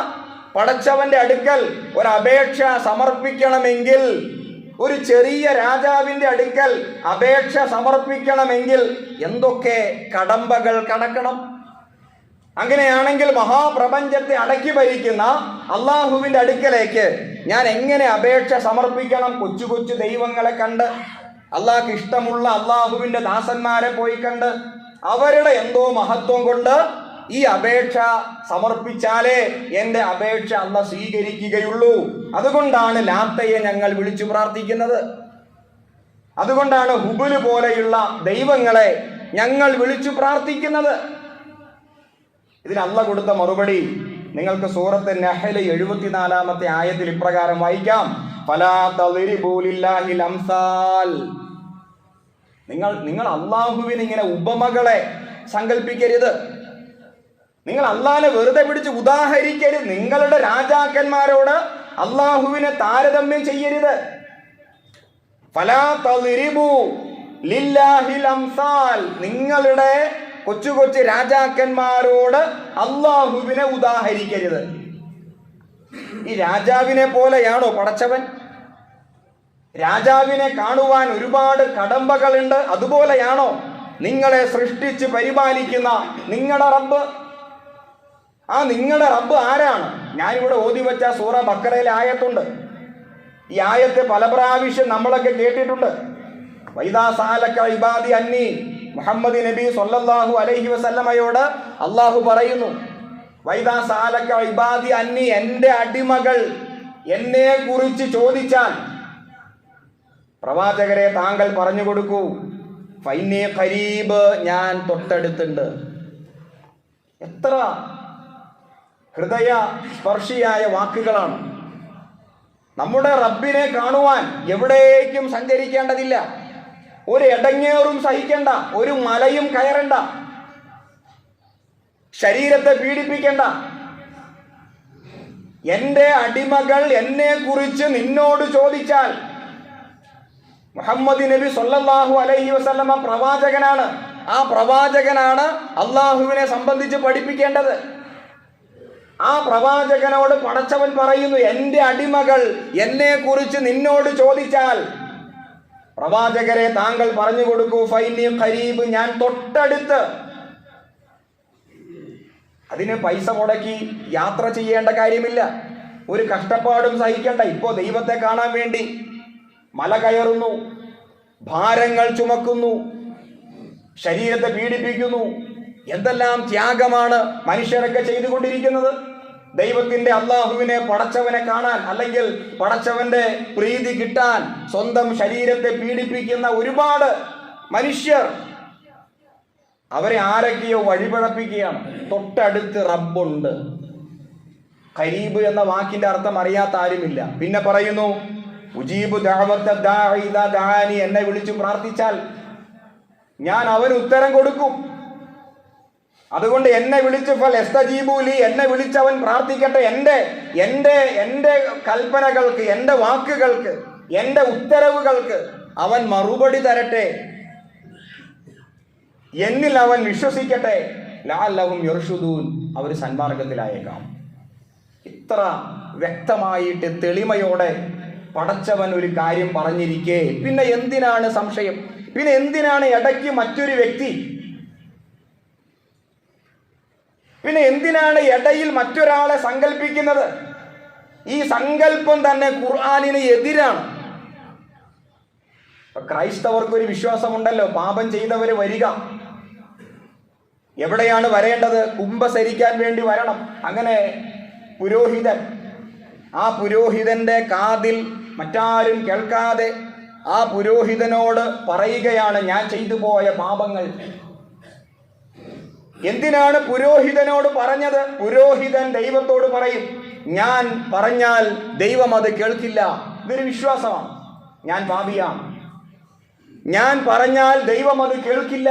പടച്ചവന്റെ അടുക്കൽ ഒരു അപേക്ഷ സമർപ്പിക്കണമെങ്കിൽ, ഒരു ചെറിയ രാജാവിൻ്റെ അടുക്കൽ അപേക്ഷ സമർപ്പിക്കണമെങ്കിൽ എന്തൊക്കെ കടമ്പകൾ കടക്കണം? അങ്ങനെയാണെങ്കിൽ മഹാപ്രപഞ്ചത്തെ അടക്കി ഭരിക്കുന്ന അള്ളാഹുവിൻ്റെ അടുക്കലേക്ക് ഞാൻ എങ്ങനെ അപേക്ഷ സമർപ്പിക്കണം? കൊച്ചു കൊച്ചു ദൈവങ്ങളെ കണ്ട്, അള്ളാഹ്ക്ക് ഇഷ്ടമുള്ള അള്ളാഹുവിൻ്റെ ദാസന്മാരെ പോയി കണ്ട് അവരുടെ എന്തോ മഹത്വം കൊണ്ട് ഈ അപേക്ഷ സമർപ്പിച്ചാലേ എൻ്റെ അപേക്ഷ അള്ളാഹ് സ്വീകരിക്കുകയുള്ളൂ. അതുകൊണ്ടാണ് ലാത്തയെ ഞങ്ങൾ വിളിച്ചു പ്രാർത്ഥിക്കുന്നത്. അതുകൊണ്ടാണ് ഹുബുല് പോലെയുള്ള ദൈവങ്ങളെ ഞങ്ങൾ വിളിച്ചു പ്രാർത്ഥിക്കുന്നത്. ഇതിന് അള്ളാഹ് കൊടുത്ത മറുപടി നിങ്ങൾക്ക് സൂറത്ത് നഹ്ൽ 74-ാമത്തെ ആയത്തിൽ ഇപ്രകാരം വായിക്കാം: ഫലാ തളിരിബൂ ലില്ലാഹിൽ അംസാൽ. നിങ്ങൾ അള്ളാഹുവിന് ഇങ്ങനെ ഉപമകളെ സങ്കല്പിക്കരുത്. നിങ്ങൾ അള്ളാഹിനെ വെറുതെ പിടിച്ച് ഉദാഹരിക്കരുത്. നിങ്ങളുടെ രാജാക്കന്മാരോട് അള്ളാഹുവിനെ താരതമ്യം ചെയ്യരുത്. ഫലാ തളിരിബൂ ലില്ലാഹിൽ അംസാൽ. നിങ്ങളുടെ കൊച്ചു കൊച്ചു രാജാക്കന്മാരോട് അള്ളാഹുവിനെ ഉദാഹരിക്കരുത്. ഈ രാജാവിനെ പോലെയാണോ പടച്ചവൻ? രാജാവിനെ കാണുവാൻ ഒരുപാട് കടമ്പകളുണ്ട്. അതുപോലെയാണോ നിങ്ങളെ സൃഷ്ടിച്ച് പരിപാലിക്കുന്ന നിങ്ങളുടെ റബ്ബ്? ആ നിങ്ങളുടെ റബ്ബ് ആരാണ്? ഞാനിവിടെ ഓതി വെച്ച സൂറ ബക്കറയിലെ ആയത്തുണ്ട്. ഈ ആയത്ത് പല പ്രാവശ്യം നമ്മളൊക്കെ കേട്ടിട്ടുണ്ട്. വൈദാ സഅലക ഇബാദി അന്നി, മുഹമ്മദ് നബി സ്വല്ലല്ലാഹു അലൈഹി വസല്ലമയോട് അള്ളാഹു പറയുന്നു, വൈദാ സാലക ഇബാദി അന്നി, എൻ്റെ അടിമകൾ എന്നെ കുറിച്ച് ചോദിച്ചാൽ പ്രവാചകരെ താങ്കൾ പറഞ്ഞു കൊടുക്കൂ, ഫൈനി ഖരീബ്, ഞാൻ തൊട്ടടുത്തുണ്ട്. എത്ര ഹൃദയ സ്പർശിയായ വാക്കുകളാണ്. നമ്മുടെ റബ്ബിനെ കാണുവാൻ എവിടേക്കും സഞ്ചരിക്കേണ്ടതില്ല, ഒരു ഇടങ്ങേറും സഹിക്കേണ്ട, ഒരു മലയും കയറണ്ട, ശരീരത്തെ പീഡിപ്പിക്കേണ്ട. എൻ്റെ അടിമകൾ എന്നെ കുറിച്ച് നിന്നോട് ചോദിച്ചാൽ, മുഹമ്മദ് നബി സല്ലല്ലാഹു അലൈഹി വസല്ലമ പ്രവാചകനാണ്. ആ പ്രവാചകനാണ് അള്ളാഹുവിനെ സംബന്ധിച്ച് പഠിപ്പിക്കേണ്ടത്. ആ പ്രവാചകനോട് പടച്ചവൻ പറയുന്നു, എൻ്റെ അടിമകൾ എന്നെ കുറിച്ച് നിന്നോട് ചോദിച്ചാൽ പ്രവാചകരെ താങ്കൾ പറഞ്ഞു കൊടുക്കൂ, ഫൈനി ഖരീബ്, ഞാൻ തൊട്ടടുത്ത്. അതിന് പൈസ മുടക്കി യാത്ര ചെയ്യേണ്ട കാര്യമില്ല, ഒരു കഷ്ടപ്പാടും സഹിക്കേണ്ട. ഇപ്പോൾ ദൈവത്തെ കാണാൻ വേണ്ടി മല കയറുന്നു, ഭാരങ്ങൾ ചുമക്കുന്നു, ശരീരത്തെ പീഡിപ്പിക്കുന്നു. എന്തെല്ലാം ത്യാഗമാണ് മനുഷ്യരൊക്കെ ചെയ്തുകൊണ്ടിരിക്കുന്നത്. ദൈവത്തിന്റെ അള്ളാഹുവിനെ, പടച്ചവനെ കാണാൻ, അല്ലെങ്കിൽ പടച്ചവന്റെ പ്രീതി കിട്ടാൻ സ്വന്തം ശരീരത്തെ പീഡിപ്പിക്കുന്ന ഒരുപാട് മനുഷ്യർ. അവരെ ആരൊക്കെയോ വഴിപഴപ്പിക്കുകയാണ്. തൊട്ടടുത്ത് റബ്ബുണ്ട്. ഖരീബ് എന്ന വാക്കിന്റെ അർത്ഥം അറിയാത്ത ആരുമില്ല. പിന്നെ പറയുന്നു, ഉജീബു ദഅവത ദാഇ ഇദാ ദഅാനി, എന്നെ വിളിച്ചു പ്രാർത്ഥിച്ചാൽ ഞാൻ അവന് ഉത്തരം കൊടുക്കും. അതുകൊണ്ട് എന്നെ വിളിച്ച് ഫലസ്തജീബൂലി, എന്നെ വിളിച്ചവൻ പ്രാർത്ഥിക്കട്ടെ. എൻ്റെ കൽപ്പനകൾക്ക്, എൻ്റെ വാക്കുകൾക്ക്, എൻ്റെ ഉത്തരവുകൾക്ക് അവൻ മറുപടി തരട്ടെ, എന്നിൽ അവൻ വിശ്വസിക്കട്ടെ. ലഅല്ലഹും യർഷുദൂൻ, അവർ സന്മാർഗത്തിലായേക്കാം. ഇത്ര വ്യക്തമായിട്ട് തെളിമയോടെ പടച്ചവൻ ഒരു കാര്യം പറഞ്ഞിരിക്കെ പിന്നെ എന്തിനാണ് സംശയം? പിന്നെ എന്തിനാണ് ഇടയ്ക്ക് മറ്റൊരു വ്യക്തി? പിന്നെ എന്തിനാണ് ഇടയിൽ മറ്റൊരാളെ സങ്കല്പിക്കുന്നത്? ഈ സങ്കല്പം തന്നെ ഖുർആനിന് എതിരാണ്. ക്രൈസ്തവർക്കൊരു വിശ്വാസമുണ്ടല്ലോ, പാപം ചെയ്തവര് വരിക. എവിടെയാണ് വരേണ്ടത്? കുംഭസരിക്കാൻ വേണ്ടി വരണം. അങ്ങനെ പുരോഹിതൻ, ആ പുരോഹിതന്റെ കാതിൽ മറ്റാരും കേൾക്കാതെ ആ പുരോഹിതനോട് പറയുകയാണ് ഞാൻ ചെയ്തു പോയ പാപങ്ങൾ. എന്തിനാണ് പുരോഹിതനോട് പറഞ്ഞത്? പുരോഹിതൻ ദൈവത്തോട് പറയും, ഞാൻ പറഞ്ഞാൽ ദൈവം അത് കേൾക്കില്ല. ഇതൊരു വിശ്വാസമാണ്. ഞാൻ പാപിയാണ്, ഞാൻ പറഞ്ഞാൽ ദൈവം അത് കേൾക്കില്ല,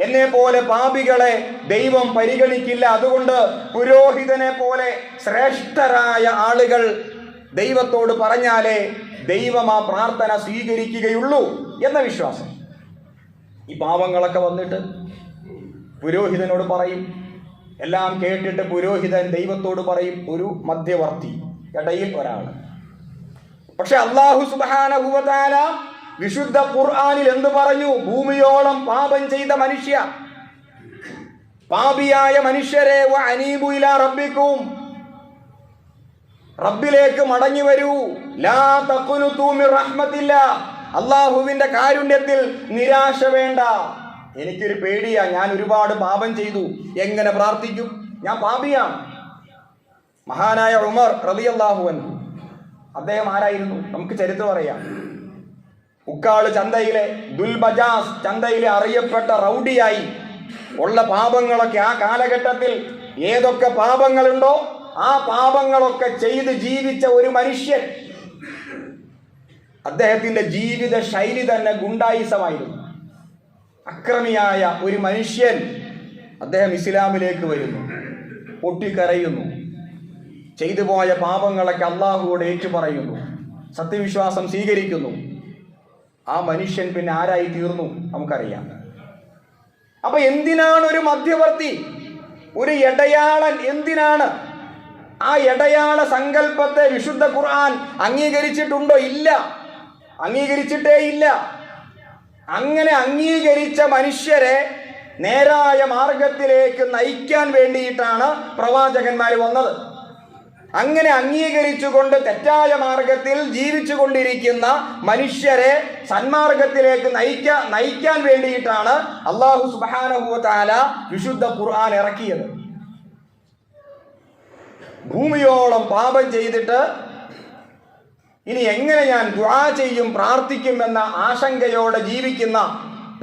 എന്നെ പോലെ പാപികളെ ദൈവം പരിഗണിക്കില്ല. അതുകൊണ്ട് പുരോഹിതനെ പോലെ ശ്രേഷ്ഠരായ ആളുകൾ ദൈവത്തോട് പറഞ്ഞാലേ ദൈവം ആ പ്രാർത്ഥന സ്വീകരിക്കുകയുള്ളൂ എന്ന വിശ്വാസം. ഈ പാവങ്ങളൊക്കെ വന്നിട്ട് പുരോഹിതനോട് പറയും. എല്ലാം കേട്ടിട്ട് പുരോഹിതൻ ദൈവത്തോട് പറയും, ഒരു മധ്യവർത്തി, ഇടയിൽ ഒരാൾ. പക്ഷെ അല്ലാഹു സുബ്ഹാനഹു വ തആല വിശുദ്ധ ഖുർആനിൽ എന്ത് പറഞ്ഞു? ഭൂമിയോളം പാപം ചെയ്ത മനുഷ്യ, പാപിയായ മനുഷ്യരെ, വഅനീബു ഇലാ റബ്ബിക്കും, റബ്ബിലേക്ക് മടങ്ങി വരൂ. ലാ തഖ്നുതു മിർ റഹ്മത്തില്ലാ, അല്ലാഹുവിന്റെ കാരുണ്യത്തിൽ നിരാശ വേണ്ട. എനിക്കൊരു പേടിയാ, ഞാൻ ഒരുപാട് പാപം ചെയ്തു, എങ്ങനെ പ്രാർത്ഥിക്കും? ഞാൻ പാപിയാണ്. മഹാനായ ഉമർ റളിയല്ലാഹു അൻഹു, അദ്ദേഹം ആരായിരുന്നു? നമുക്ക് ചരിത്രം അറിയാം. ഉക്കാള് ചന്തയിലെ, ദുൽബജാസ് ചന്തയിലെ അറിയപ്പെട്ട റൗഡിയായി. ഉള്ള പാപങ്ങളൊക്കെ ആ കാലഘട്ടത്തിൽ ഏതൊക്കെ പാപങ്ങളുണ്ടോ ആ പാപങ്ങളൊക്കെ ചെയ്ത് ജീവിച്ച ഒരു മനുഷ്യൻ. അദ്ദേഹത്തിന്റെ ജീവിത ശൈലി തന്നെ ഗുണ്ടായിസമായിരുന്നു. അക്രമിയായ ഒരു മനുഷ്യൻ. അദ്ദേഹം ഇസ്ലാമിലേക്ക് വരുന്നു, പൊട്ടിക്കരയുന്നു, ചെയ്തു പോയ പാപങ്ങളൊക്കെ അള്ളാഹുവോട് ഏറ്റുപറയുന്നു, സത്യവിശ്വാസം സ്വീകരിക്കുന്നു. ആ മനുഷ്യൻ പിന്നെ ആരായി തീർന്നു നമുക്കറിയാം. അപ്പൊ എന്തിനാണ് ഒരു മധ്യവർത്തി, ഒരു ഇടയാളൻ? എന്തിനാണ്? ആ ഇടയാള സങ്കല്പത്തെ വിശുദ്ധ ഖുർആൻ അംഗീകരിച്ചിട്ടുണ്ടോ? ഇല്ല, അംഗീകരിച്ചിട്ടേ ഇല്ല. അങ്ങനെ അംഗീകരിച്ച മനുഷ്യരെ നേരായ മാർഗത്തിലേക്ക് നയിക്കാൻ വേണ്ടിയിട്ടാണ് പ്രവാചകന്മാർ വന്നത്. അങ്ങനെ അംഗീകരിച്ചുകൊണ്ട് തെറ്റായ മാർഗത്തിൽ ജീവിച്ചു കൊണ്ടിരിക്കുന്ന മനുഷ്യരെ സന്മാർഗത്തിലേക്ക് നയിക്കാൻ വേണ്ടിയിട്ടാണ് അല്ലാഹു സുബ്ഹാനഹു വ തആല വിശുദ്ധ ഖുർആൻ ഇറക്കിയത്. ഭൂമിയോളം പാപം ചെയ്തിട്ട് ഇനി എങ്ങനെ ഞാൻ ദുആ ചെയ്യും പ്രാർത്ഥിക്കുമെന്ന ആശങ്കയോടെ ജീവിക്കുന്ന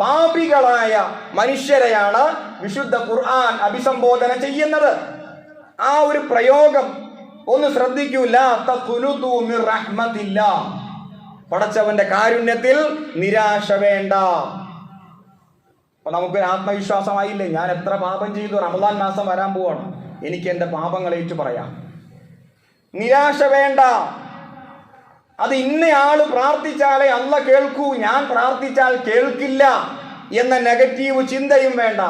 പാപികളായ മനുഷ്യരെയാണ് വിശുദ്ധ ഖുർആൻ അഭിസംബോധന ചെയ്യുന്നത്. ആ ഒരു പ്രയോഗം ഒന്ന് ശ്രദ്ധിക്കൂ. ലാ തഖ്നുതു മിർ റഹ്മത്തില്ലാ, പടച്ചവന്റെ കാരുണ്യത്തിൽ നിരാശ വേണ്ട. അപ്പൊ നമുക്കൊരു ആത്മവിശ്വാസമായില്ലേ, ഞാൻ എത്ര പാപം ചെയ്തു, റമദാൻ മാസം വരാൻ പോവാണ്, എനിക്ക് എൻ്റെ പാപങ്ങൾ ഏറ്റു പറയാം. നിരാശ വേണ്ട. അത് ഇന്നയാള് പ്രാർത്ഥിച്ചാലേ അല്ല കേൾക്കൂ, ഞാൻ പ്രാർത്ഥിച്ചാൽ കേൾക്കില്ല എന്ന നെഗറ്റീവ് ചിന്തയും വേണ്ട.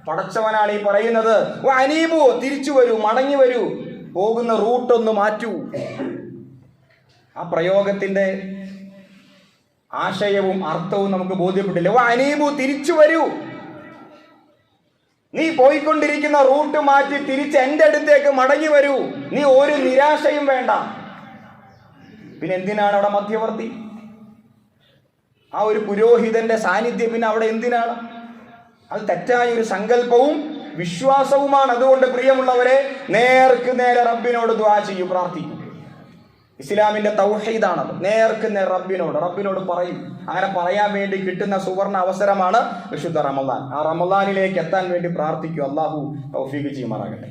പടച്ചവനാണ് ഈ പറയുന്നത്. അനീബു, തിരിച്ചു വരൂ, മടങ്ങി വരൂ, പോകുന്ന റൂട്ടൊന്ന് മാറ്റൂ. ആ പ്രയോഗത്തിന്റെ ആശയവും അർത്ഥവും നമുക്ക് ബോധ്യപ്പെട്ടില്ല. അനീബു, തിരിച്ചു വരൂ, നീ പോയിക്കൊണ്ടിരിക്കുന്ന റൂട്ട് മാറ്റി തിരിച്ച് എൻ്റെ അടുത്തേക്ക് മടങ്ങി വരൂ, നീ ഒരു നിരാശയും വേണ്ട. പിന്നെ എന്തിനാണ് അവിടെ മധ്യവർത്തി? ആ ഒരു പുരോഹിതന്റെ സാന്നിധ്യം പിന്നെ അവിടെ എന്തിനാണ്? അത് തെറ്റായ ഒരു സങ്കല്പവും വിശ്വാസവുമാണ്. അതുകൊണ്ട് പ്രിയമുള്ളവരെ, നേർക്ക് നേരെ റബ്ബിനോട് ദുആ ചെയ്യൂ, പ്രാർത്ഥിക്കൂ. ഇസ്ലാമിന്റെ തൗഹീദാണത്. നേർക്ക് നേരെ റബ്ബിനോട് പറയും. അങ്ങനെ പറയാൻ വേണ്ടി കിട്ടുന്ന സുവർണ അവസരമാണ് വിശുദ്ധ റമദാൻ. ആ റമദാനിലേക്ക് എത്താൻ വേണ്ടി പ്രാർത്ഥിക്കൂ. അല്ലാഹു തൗഫീഖ് ചെയ്യുമാറാകട്ടെ.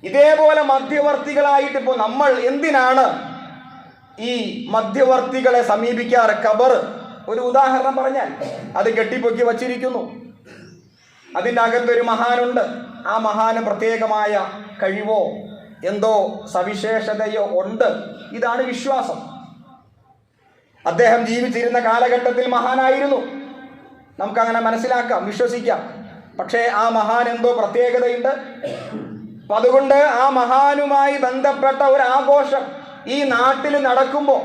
ഇതേപോലെ മധ്യവർത്തികളായിട്ട് ഇപ്പോൾ നമ്മൾ എന്തിനാണ് ഈ മധ്യവർത്തികളെ സമീപിക്കാറ്? ഖബർ ഒരു ഉദാഹരണം പറഞ്ഞാൽ, അത് കെട്ടിപ്പൊക്കി വച്ചിരിക്കുന്നു, അതിൻ്റെ അകത്തൊരു മഹാനുണ്ട്. ആ മഹാന് പ്രത്യേകമായ കഴിവോ എന്തോ സവിശേഷതയോ ഉണ്ട്. ഇതാണ് വിശ്വാസം. അദ്ദേഹം ജീവിച്ചിരുന്ന കാലഘട്ടത്തിൽ മഹാനായിരുന്നു, നമുക്കങ്ങനെ മനസ്സിലാക്കാം, വിശ്വസിക്കാം. പക്ഷേ ആ മഹാൻ എന്തോ പ്രത്യേകതയുണ്ട്. അപ്പൊ അതുകൊണ്ട് ആ മഹാനുമായി ബന്ധപ്പെട്ട ഒരു ആഘോഷം ഈ നാട്ടിൽ നടക്കുമ്പോൾ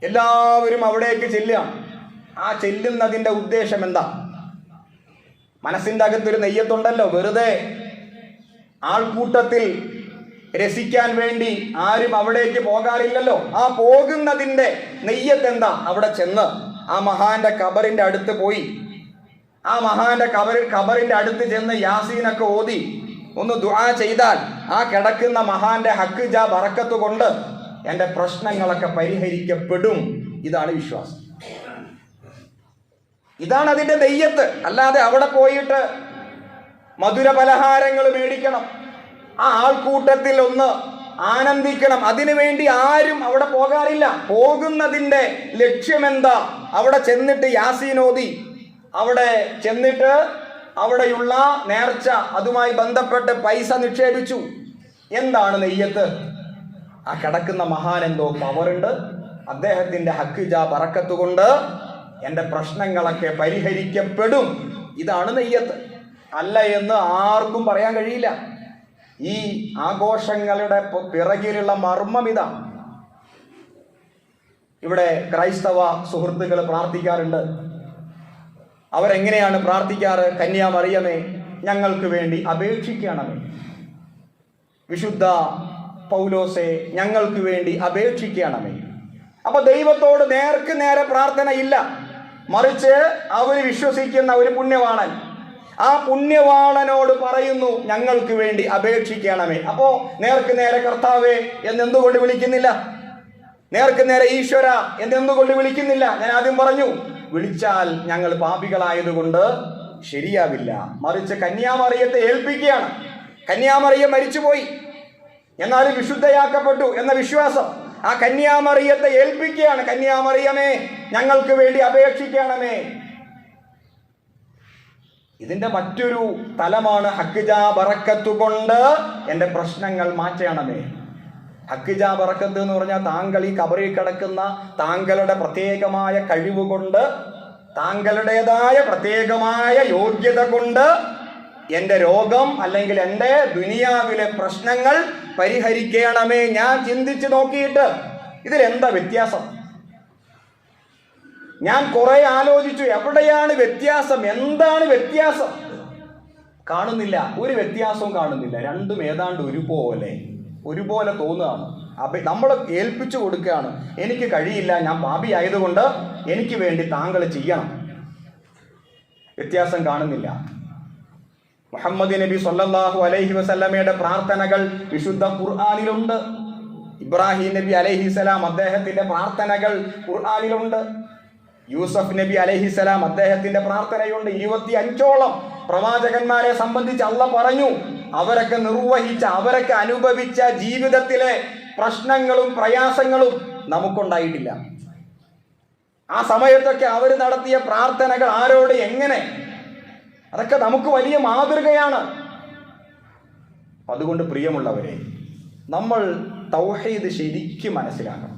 എല്ലാവരും അവിടേക്ക് ചെല്ലുകയാണ്. ആ ചെല്ലുന്നതിൻ്റെ ഉദ്ദേശം എന്താ? മനസ്സിൻ്റെ അകത്തൊരു നെയ്യത്തുണ്ടല്ലോ. വെറുതെ ആൾക്കൂട്ടത്തിൽ രസിക്കാൻ വേണ്ടി ആരും അവിടേക്ക് പോകാറില്ലല്ലോ. ആ പോകുന്നതിൻ്റെ നെയ്യത്ത് എന്താ? അവിടെ ചെന്ന് ആ മഹാന്റെ ഖബറിന്റെ അടുത്ത് പോയി, ആ മഹാന്റെ ഖബറിന്റെ അടുത്ത് ചെന്ന് യാസീനൊക്കെ ഓതി ഒന്ന് ദുആ ചെയ്താൽ ആ കിടക്കുന്ന മഹാന്റെ ഹക്ക് ജാ ബറക്കത്ത് കൊണ്ട് എൻ്റെ പ്രശ്നങ്ങളൊക്കെ പരിഹരിക്കപ്പെടും. ഇതാണ് വിശ്വാസം, ഇതാണ് അതിൻ്റെ നെയ്യത്ത്. അല്ലാതെ അവിടെ പോയിട്ട് മധുര പലഹാരങ്ങൾ മേടിക്കണം, ആ ആൾക്കൂട്ടത്തിൽ ഒന്ന് ആനന്ദിക്കണം, അതിനുവേണ്ടി ആരും അവിടെ പോകാറില്ല. പോകുന്നതിൻ്റെ ലക്ഷ്യമെന്താ? അവിടെ ചെന്നിട്ട് യാസീനോദി, അവിടെ ചെന്നിട്ട് അവിടെയുള്ള നേർച്ച, അതുമായി ബന്ധപ്പെട്ട് പൈസ നിക്ഷേപിച്ചു. എന്താണ് നെയ്യത്ത്? ആ കിടക്കുന്ന മഹാൻ എന്തോ പവറുണ്ട്, അദ്ദേഹത്തിൻ്റെ ഹക്ക് ജാ ബറക്കത്ത് കൊണ്ട് എൻ്റെ പ്രശ്നങ്ങളൊക്കെ പരിഹരിക്കപ്പെടും. ഇതാണ് നെയ്യത്ത്. അല്ല എന്ന് ആർക്കും പറയാൻ കഴിയില്ല. ഈ ആഘോഷങ്ങളുടെ പിറകിലുള്ള മർമ്മം ഇതാണ്. ഇവിടെ ക്രൈസ്തവ സുഹൃത്തുക്കൾ പ്രാർത്ഥിക്കാറുണ്ട്. അവരെങ്ങനെയാണ് പ്രാർത്ഥിക്കാറ്? കന്യാമറിയമേ, ഞങ്ങൾക്ക് വേണ്ടി അപേക്ഷിക്കണമേ. വിശുദ്ധ പൗലോസേ, ഞങ്ങൾക്ക് വേണ്ടി അപേക്ഷിക്കണമേ. അപ്പൊ ദൈവത്തോട് നേർക്ക് നേരെ പ്രാർത്ഥന ഇല്ല, മറിച്ച് അവർ വിശ്വസിക്കുന്ന ഒരു പുണ്യവാളൻ, ആ പുണ്യവാളനോട് പറയുന്നു ഞങ്ങൾക്ക് വേണ്ടി അപേക്ഷിക്കണമേ. അപ്പോ നേർക്ക് നേരെ കർത്താവേ എന്നെന്തുകൊണ്ട് വിളിക്കുന്നില്ല? നേർക്ക് നേരെ ഈശ്വര എന്നെന്തുകൊണ്ട് വിളിക്കുന്നില്ല? ഞാൻ ആദ്യം പറഞ്ഞു, വിളിച്ചാൽ ഞങ്ങൾ പാപികളായതുകൊണ്ട് ശരിയാവില്ല. മറിച്ച് കന്യാമറിയത്തെ ഏൽപ്പിക്കുകയാണ്. കന്യാമറിയം മരിച്ചുപോയി, എന്നാലും വിശുദ്ധയാക്കപ്പെട്ടു എന്ന വിശ്വാസം ആ കന്യാമറിയത്തെ ഏൽപ്പിക്കുകയാണ്. കന്യാമറിയമേ, ഞങ്ങൾക്ക് വേണ്ടി അപേക്ഷിക്കണമേ. ഇതിന്റെ മറ്റൊരു തലമാണ് ഹക്ക് ജാ ബറക്കത്ത് കൊണ്ട് എൻ്റെ പ്രശ്നങ്ങൾ മാറ്റണമേ. ഹക്ക് ജാ ബറക്കത്ത് എന്ന് പറഞ്ഞാൽ താങ്കൾ ഈ ഖബറിൽ കിടക്കുന്ന താങ്കളുടെ പ്രത്യേകമായ കഴിവ് കൊണ്ട്, താങ്കളുടേതായ പ്രത്യേകമായ യോഗ്യത കൊണ്ട് എൻ്റെ രോഗം അല്ലെങ്കിൽ എൻ്റെ ദുനിയാവിലെ പ്രശ്നങ്ങൾ പരിഹരിക്കണമേ. ഞാൻ ചിന്തിച്ച് നോക്കിയിട്ട് ഇതിലെന്താ വ്യത്യാസം? ഞാൻ കുറെ ആലോചിച്ചു, എവിടെയാണ് വ്യത്യാസം, എന്താണ് വ്യത്യാസം? കാണുന്നില്ല, ഒരു വ്യത്യാസവും കാണുന്നില്ല. രണ്ടും ഏതാണ്ട് ഒരുപോലെ തോന്നുകയാണ്. നമ്മൾ ഏൽപ്പിച്ചു കൊടുക്കുകയാണ്, എനിക്ക് കഴിയില്ല, ഞാൻ പാപി ആയതുകൊണ്ട് എനിക്ക് വേണ്ടി താങ്കൾ ചെയ്യണം. വ്യത്യാസം കാണുന്നില്ല. മുഹമ്മദ് നബി സല്ലല്ലാഹു അലൈഹി വസല്ലമയുടെ പ്രാർത്ഥനകൾ വിശുദ്ധ ഖുർആനിലുണ്ട്. ഇബ്രാഹിം നബി അലൈഹിസലാം അദ്ദേഹത്തിന്റെ പ്രാർത്ഥനകൾ ഖുർആനിലുണ്ട്. യൂസഫ് നബി അലൈഹിസലാം അദ്ദേഹത്തിന്റെ പ്രാർത്ഥനയുണ്ട്. 25ഓളം പ്രവാചകന്മാരെ സംബന്ധിച്ച് അള്ളാഹ് പറഞ്ഞു. അവരൊക്കെ നിർവഹിച്ച, അവരൊക്കെ അനുഭവിച്ച ജീവിതത്തിലെ പ്രശ്നങ്ങളും പ്രയാസങ്ങളും നമുക്കുണ്ടായിട്ടില്ല. ആ സമയത്തൊക്കെ അവർ നടത്തിയ പ്രാർത്ഥനകൾ ആരോട് എങ്ങനെ, അതൊക്കെ നമുക്ക് വലിയ മാതൃകയാണ്. അതുകൊണ്ട് പ്രിയമുള്ളവരെ, നമ്മൾ തൗഹീദ് ശരിക്കും മനസ്സിലാക്കണം.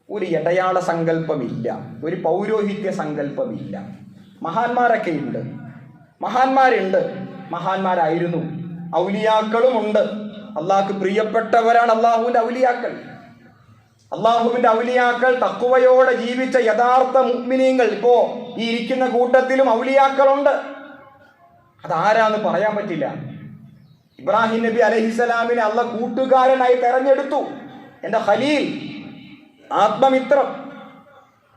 ഒരു ഇടയാള സങ്കല്പമില്ല, ഒരു പൗരോഹിത്യ സങ്കല്പമില്ല. മഹാന്മാരൊക്കെ ഉണ്ട്, മഹാന്മാരായിരുന്നു, ഔലിയാക്കളും ഉണ്ട്. അള്ളാഹ്ക്ക് പ്രിയപ്പെട്ടവരാണ് അള്ളാഹുവിൻ്റെ ഔലിയാക്കൾ. അള്ളാഹുവിൻ്റെ ഔലിയാക്കൾ തഖ്വയോടെ ജീവിച്ച യഥാർത്ഥ മുഅ്മിനീങ്ങൾ ഇപ്പോ ഈ ഇരിക്കുന്ന കൂട്ടത്തിലും ഔലിയാക്കളുണ്ട്. അതാരാന്ന് പറയാൻ പറ്റില്ല. ഇബ്രാഹിം നബി അലൈഹിസ്സലാമിനെ അള്ളാഹ് കൂട്ടുകാരനായി തെരഞ്ഞെടുത്തു. എൻ്റെ ഖലീൽ, ആത്മമിത്രം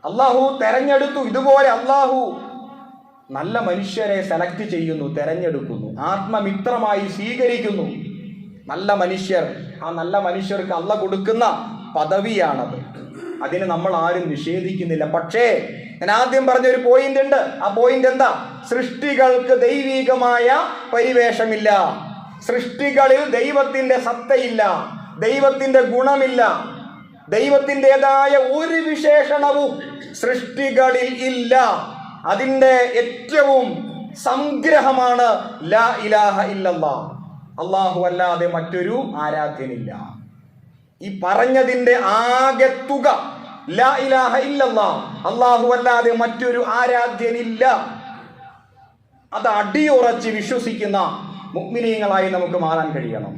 അള്ളാഹു തെരഞ്ഞെടുത്തു. ഇതുപോലെ അള്ളാഹു നല്ല മനുഷ്യരെ സെലക്ട് ചെയ്യുന്നു, തെരഞ്ഞെടുക്കുന്നു, ആത്മമിത്രമായി സ്വീകരിക്കുന്നു. നല്ല മനുഷ്യർ, ആ നല്ല മനുഷ്യർക്ക് അള്ളാഹ് കൊടുക്കുന്ന പദവിയാണത്. അതിന് നമ്മൾ ആരും നിഷേധിക്കുന്നില്ല. പക്ഷേ ഞാൻ ആദ്യം പറഞ്ഞൊരു പോയിന്റ് ഉണ്ട്. ആ പോയിന്റ് എന്താ? സൃഷ്ടികൾക്ക് ദൈവികമായ പരിവേഷമില്ല. സൃഷ്ടികളിൽ ദൈവത്തിന്റെ സത്തയില്ല, ദൈവത്തിന്റെ ഗുണമില്ല, ദൈവത്തിൻ്റെതായ ഒരു വിശേഷണവും സൃഷ്ടികളിൽ ഇല്ല. അതിൻ്റെ ഏറ്റവും സംഗ്രഹമാണ് ലാ ഇലാഹ ഇല്ലല്ലാഹ്, അല്ലാഹു അല്ലാതെ മറ്റൊരു ആരാധ്യനില്ല. ഈ പറഞ്ഞതിൻ്റെ ആകെ തുക ലാ ഇലാഹ ഇല്ലല്ലാഹ്, അല്ലാഹു അല്ലാതെ മറ്റൊരു ആരാധ്യനില്ല. അത് അടിയുറച്ച് വിശ്വസിക്കുന്ന മുഅ്മിനീങ്ങളായി നമുക്ക് മാറാൻ കഴിയണം.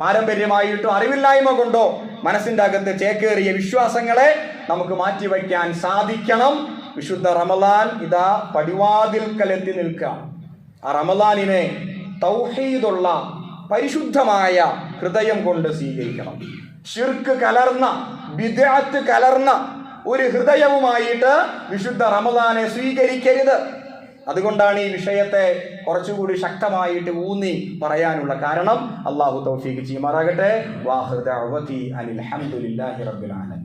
പാരമ്പര്യമായിട്ടോ അറിവില്ലായ്മ കൊണ്ടോ മനസ്സിൻ്റെ അകത്ത് ചേക്കേറിയ വിശ്വാസങ്ങളെ നമുക്ക് മാറ്റിവയ്ക്കാൻ സാധിക്കണം. വിശുദ്ധ റമളാൻ ഇതാ പടിവാതിൽക്കലെത്തി നിൽക്കാം. ആ റമളാനിനെ തൗഹീദുള്ള പരിശുദ്ധമായ ഹൃദയം കൊണ്ട് സ്വീകരിക്കണം. ശിർക്ക് കലർന്ന, ബിദ്അത്ത് കലർന്ന ഒരു ഹൃദയവുമായിട്ട് വിശുദ്ധ റമളാനെ സ്വീകരിക്കരുത്. അതുകൊണ്ടാണ് ഈ വിഷയത്തെ കുറച്ചുകൂടി ശക്തമായിട്ട് ഊന്നി പറയാനുള്ള കാരണം. അല്ലാഹു തൗഫീഖ് ചെയ്യുമാറാകട്ടെ. വാഹിർ ദഅവതി അനിൽ ഹംദുലില്ലാഹി റബ്ബിൽ ആലമീൻ.